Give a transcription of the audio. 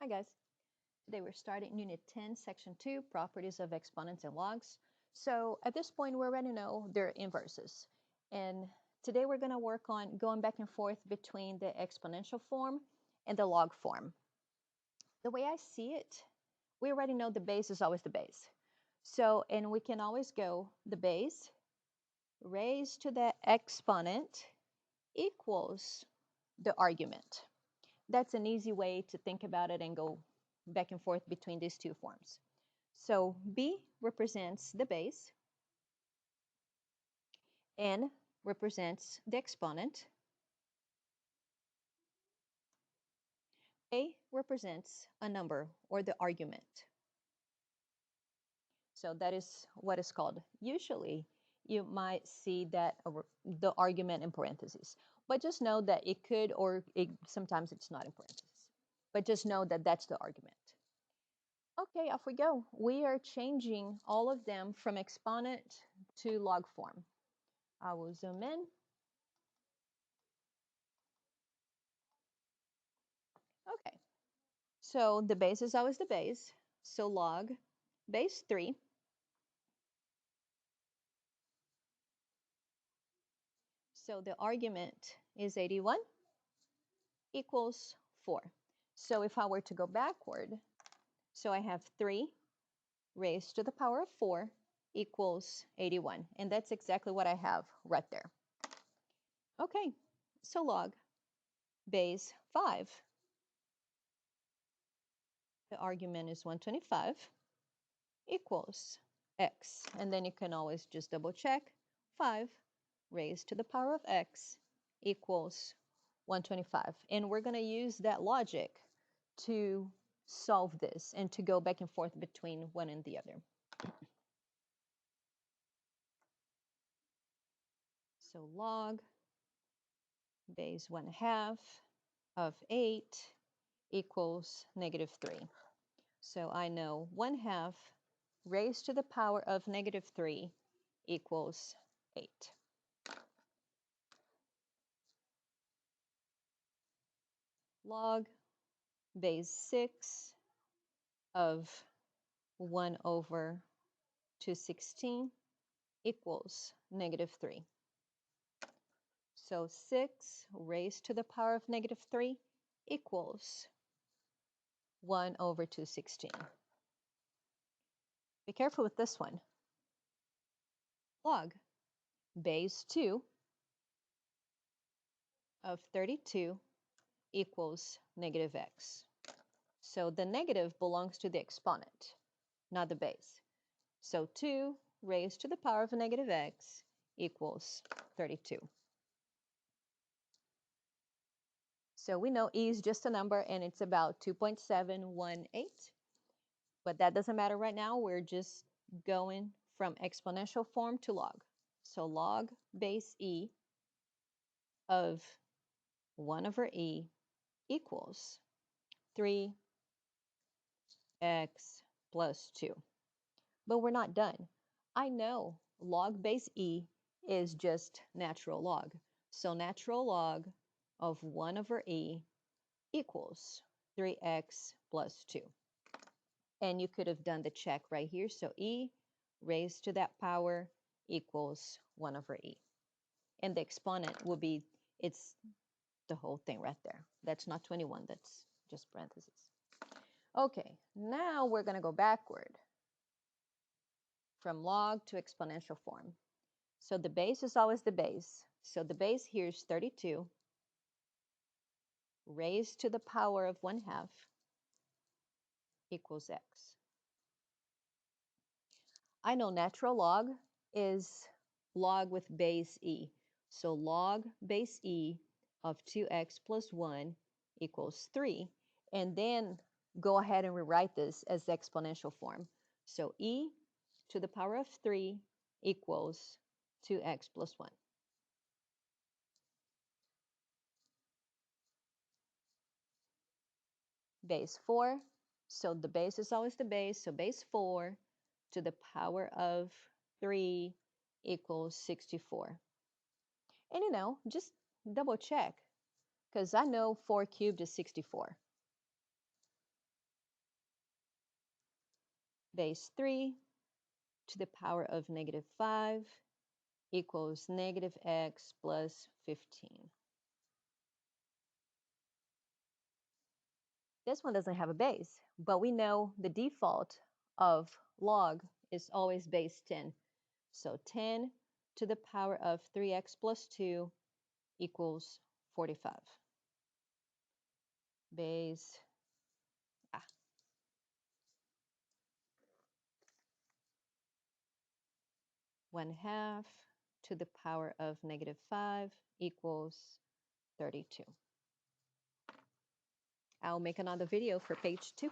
Hi guys, today we're starting Unit 10, Section 2, Properties of Exponents and Logs. So at this point we already know their inverses. And today we're going to work on going back and forth between the exponential form and the log form. The way I see it, we already know the base is always the base. So, and we can always go the base raised to the exponent equals the argument. That's an easy way to think about it and go back and forth between these two forms. So B represents the base, N represents the exponent, A represents a number or the argument. So that is what is called. Usually you might see that the argument in parentheses, but just know that it could or sometimes it's not in parentheses. But just know that that's the argument. Okay, off we go. We are changing all of them from exponent to log form. I will zoom in. Okay, so the base is always the base. So log base 3 so the argument is 81 equals 4. So if I were to go backward, so I have 3 raised to the power of 4 equals 81. And that's exactly what I have right there. Okay, so log base 5. The argument is 125 equals x. And then you can always just double check. 5 raised to the power of x equals 125. And we're going to use that logic to solve this and to go back and forth between one and the other. So log base 1/2 of 8 equals -3. So I know 1/2 raised to the power of -3 equals 8. Log base 6 of 1/216 equals -3. So 6 raised to the power of -3 equals 1/216. Be careful with this one. Log base 2 of 32 equals -x. So the negative belongs to the exponent, not the base. So 2 raised to the power of -x equals 32. So we know e is just a number and it's about 2.718, but that doesn't matter right now. We're just going from exponential form to log. So log base e of 1/e equals 3x plus 2. But we're not done. I know log base e is just natural log. So natural log of 1/e equals 3x plus 2. And you could have done the check right here. So e raised to that power equals 1/e. And the exponent will be, it's the whole thing right there. That's not 21, that's just parentheses. Okay, now we're going to go backward from log to exponential form. So the base is always the base. So the base here is 32 raised to the power of 1/2 equals x. I know natural log is log with base e. So log base e of 2x plus 1 equals 3. And then go ahead and rewrite this as the exponential form. So e to the power of 3 equals 2x plus 1. Base 4. So the base is always the base. So base 4 to the power of 3 equals 64. And you know, just double check, because I know 4 cubed is 64. base 3 to the power of negative 5 equals negative x plus 15. This one doesn't have a base, but we know the default of log is always base 10. So 10 to the power of 3x plus 2 equals 45. Base 1/2 to the power of negative 5 equals 32. I'll make another video for page 2.